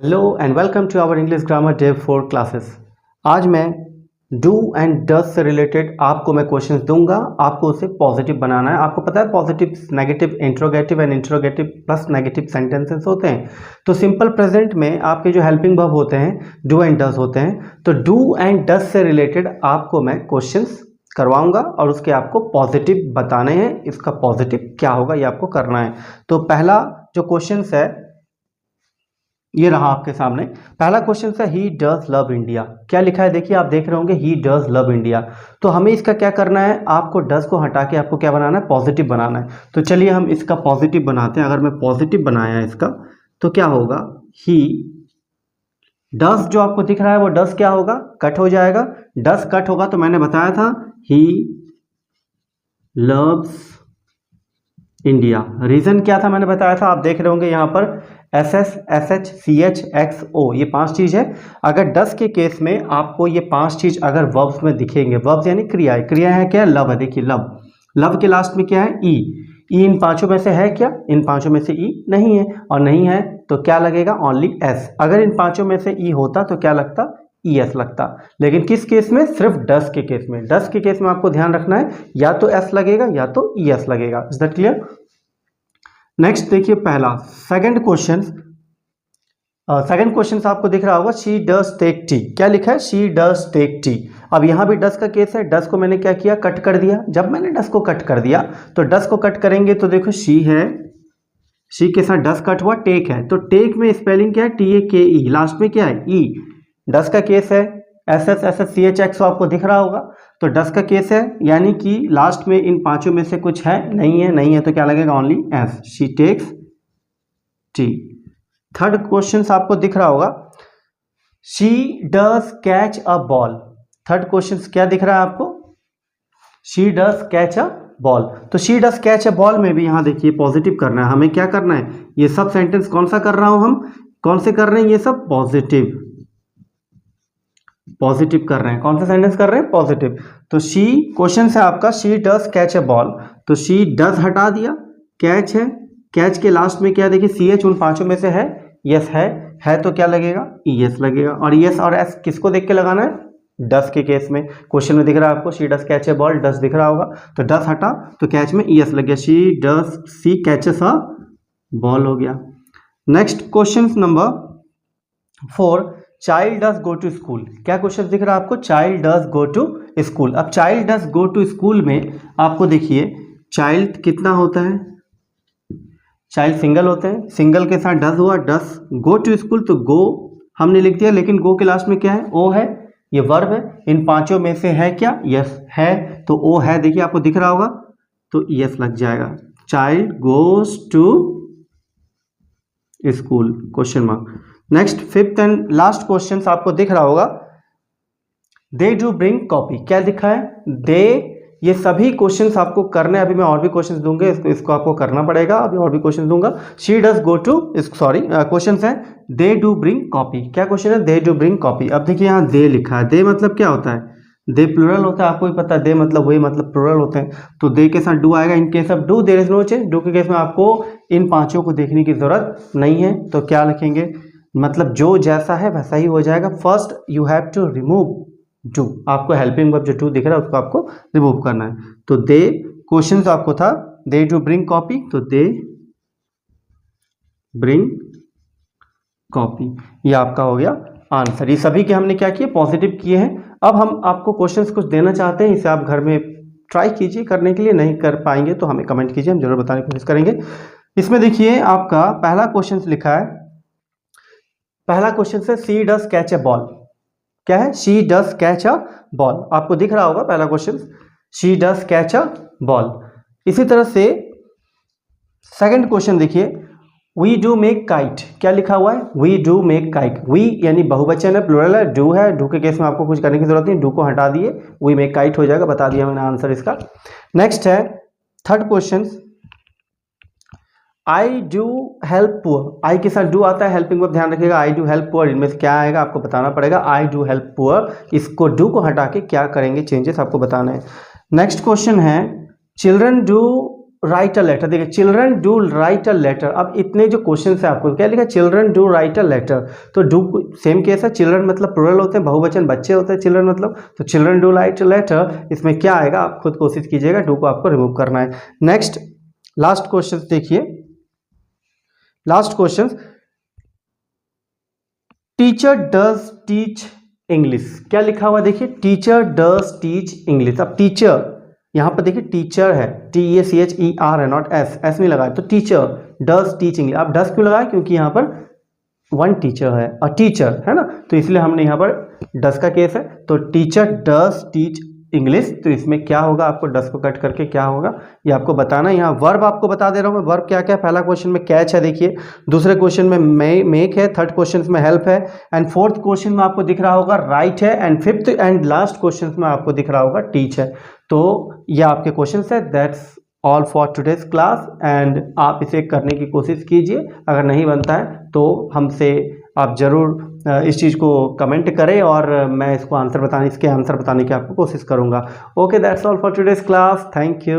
Hello and welcome to our English grammar day 4 classes. आज मैं do and does से related आपको मैं क्वेश्चंस दूंगा। आपको उसे पॉजिटिव बनाना है। आपको पता है positive, negative, interrogative and interrogative plus negative sentences होते हैं। तो सिंपल प्रेजेंट में आपके जो हेल्पिंग वर्ब होते हैं डू एंड डज होते हैं। तो डू एंड डज से रिलेटेड आपको मैं क्वेश्चंस करवाऊंगा और उसके आपको पॉजिटिव बताने हैं। इसका पॉजिटिव क्या होगा ये आपको करना है। तो पहला जो क्वेश्चन है ये रहा आपके सामने। पहला क्वेश्चन है ही डज लव इंडिया। क्या लिखा है देखिए, आप देख रहे होंगे ही डज लव इंडिया। तो हमें इसका क्या करना है, आपको डज को हटा के आपको क्या बनाना है, पॉजिटिव बनाना है। तो चलिए हम इसका पॉजिटिव बनाते हैं। अगर मैं पॉजिटिव बनाया इसका तो क्या होगा, ही डज जो आपको दिख रहा है वो डज क्या होगा, कट हो जाएगा। डज कट होगा तो मैंने बताया था ही लव्स इंडिया। रीजन क्या था मैंने बताया था, आप देख रहे होंगे यहाँ पर S S S H C H X O, ये 5 चीज है। अगर डस के केस में आपको ये 5 चीज अगर वर्ब्स में दिखेंगे, वर्ब्स यानी क्रिया, क्रिया है क्या, लव है। देखिए लव, लव के लास्ट में क्या है, ई। ई इन 5 में से है क्या, इन 5 में से ई नहीं है, और नहीं है तो क्या लगेगा, ओनली एस। अगर इन 5 में से ई होता तो क्या लगता, ई एस लगता। लेकिन किस केस में, सिर्फ डस के केस में। डस के केस में आपको ध्यान रखना है या तो एस लगेगा या तो ई एस लगेगा। Is that clear? नेक्स्ट देखिए पहला, सेकंड क्वेश्चन। सेकंड क्वेश्चन आपको दिख रहा होगा शी डज टेक टी। क्या लिखा है, शी डज टेक टी। अब यहां भी डस का केस है। डस को मैंने क्या किया, कट कर दिया। जब मैंने डस को कट कर दिया तो डस को कट करेंगे तो देखो शी है, शी के साथ डस कट हुआ, टेक है। तो टेक में स्पेलिंग क्या है, टी ए के ई, लास्ट में क्या है, ई। डस का केस है, S S S S C H X आपको दिख रहा होगा। तो डस का केस है, यानी कि लास्ट में इन 5 में से कुछ है, नहीं है, नहीं है तो क्या लगेगा, only S. She takes T. Third question आपको दिख रहा होगा, she does catch a ball. Third question क्या दिख रहा है आपको, she does catch a ball. तो she does catch a ball में भी यहां देखिए पॉजिटिव करना है। हमें क्या करना है, ये सब सेंटेंस कौन सा कर रहा हूं, हम कौन से कर रहे हैं, ये सब पॉजिटिव, पॉजिटिव कर रहे हैं। कौन सा सेंटेंस कर रहे हैं, पॉजिटिव। तो शी क्वेश्चन है आपका, she does catch a ball. तो शी डज हटा दिया, कैच है, कैच के लास्ट में क्या देखिए, सी एच उन 5 में से है, यस है तो क्या लगेगा, ई एस लगेगा। और यस और एस किसको देख के लगाना है, डस के केस में। क्वेश्चन में दिख रहा है आपको she does catch a ball, does दिख रहा होगा तो डस हटा तो कैच में ई एस लग गया, she does see catches a ball हो गया। Next question number 4, child does go to school. क्या क्वेश्चन दिख रहा है आपको, child does go to school. अब child does go to school में आपको देखिए चाइल्ड कितना होता है, चाइल्ड सिंगल होते हैं, सिंगल के साथ डज हुआ, डस गो टू स्कूल तो गो हमने लिख दिया, लेकिन गो के लास्ट में क्या है, ओ है, ये वर्ब है। इन 5 में से है क्या, यस है, तो ओ है देखिए आपको दिख रहा होगा तो यस लग जाएगा। Child goes to school, question mark. Next fifth and last question आपको दिख रहा होगा, दे डू ब्रिंग कॉपी। क्या लिखा है, दे। ये सभी क्वेश्चंस आपको करने, अभी मैं और भी क्वेश्चंस दूंगे, इसको आपको करना पड़ेगा, अभी और भी क्वेश्चन दूंगा। She does go to, sorry question है दे डू ब्रिंग कॉपी। क्या क्वेश्चन है, दे डू ब्रिंग कॉपी। अब देखिए यहाँ दे लिखा है, दे मतलब क्या होता है, दे प्लूरल होता है, आपको भी पता है, दे मतलब वही मतलब प्लूरल होते हैं। तो दे के साथ डू आएगा। In case of do there is no change. Do के केस में आपको इन 5 को देखने की जरूरत नहीं है, तो क्या लिखेंगे, मतलब जो जैसा है वैसा ही हो जाएगा। First you have to remove do, आपको हेल्पिंग वर्ब जो टू दिख रहा है उसको आपको रिमूव करना है। तो दे क्वेश्चन तो आपको था दे डू ब्रिंग कॉपी, तो दे ब्रिंग कॉपी, ये आपका हो गया आंसर। ये सभी के हमने क्या किए, पॉजिटिव किए हैं। अब हम आपको क्वेश्चंस कुछ देना चाहते हैं, इसे आप घर में ट्राई कीजिए करने के लिए। नहीं कर पाएंगे तो हमें कमेंट कीजिए, हम जरूर बताने की कोशिश करेंगे। इसमें देखिए आपका पहला क्वेश्चन लिखा है, पहला क्वेश्चन से she does catch a ball. क्या है, she does catch a ball, आपको दिख रहा होगा पहला question, she does catch a ball. इसी तरह से सेकंड क्वेश्चन देखिए, वी डू मेक काइट। क्या लिखा हुआ है, we do make kite. We यानी बहुवचन है, प्लूरल है, डू है, डू के केस में आपको कुछ करने की जरूरत नहीं, डू को हटा दिए, वी मेक काइट हो जाएगा, बता दिया मैंने आंसर इसका। नेक्स्ट है third question, I do help poor. I के साथ डू आता है, हेल्पिंग वर्ब ध्यान रखिएगा, आई डू हेल्प पुअर, इनमें से क्या आएगा आपको बताना पड़ेगा, आई डू हेल्प पुअर। इसको डू को हटा के क्या करेंगे चेंजेस आपको बताना है। नेक्स्ट क्वेश्चन है, children do write a letter, देखिए children do write a letter. अब इतने जो क्वेश्चन है आपको क्या लिखा, children do write a letter, तो डू सेम केस है, चिल्ड्रन मतलब प्लूरल होते हैं, बहुवचन बच्चे होते हैं चिल्ड्रन मतलब, तो children do write a letter, इसमें क्या आएगा आप खुद कोशिश कीजिएगा, डू को आपको रिमूव करना है। नेक्स्ट लास्ट क्वेश्चन देखिए, last question, teacher does teach English, क्या लिखा हुआ देखिए, टीचर डज टीच इंग्लिश। अब टीचर यहाँ पर देखिए टीचर है, TECHER है, नॉट एस नहीं लगाया, तो टीचर डज टीच इंग्लिश। आप डज क्यों लगाया, क्योंकि यहाँ पर वन टीचर है और टीचर है ना, तो इसलिए हमने यहाँ पर डज का केस है, तो टीचर डज टीच इंग्लिश। तो इसमें क्या होगा, आपको डज को कट करके क्या होगा ये आपको बताना है। यहाँ वर्ब आपको बता दे रहा हूँ मैं, वर्ब क्या क्या है। पहला क्वेश्चन में कैच है देखिए, दूसरे क्वेश्चन में मेक है, थर्ड क्वेश्चन में हेल्प है, एंड फोर्थ क्वेश्चन में आपको दिख रहा होगा राइट है, and fifth and last question में आपको दिख रहा होगा टीच है। तो ये आपके क्वेश्चन है। That's all for today's class, and आप इसे करने की कोशिश कीजिए, अगर नहीं बनता है तो हमसे आप ज़रूर इस चीज़ को कमेंट करें और मैं इसको आंसर बताने, इसके आंसर बताने की आपको कोशिश करूँगा। Okay, that's all for today's class, thank you.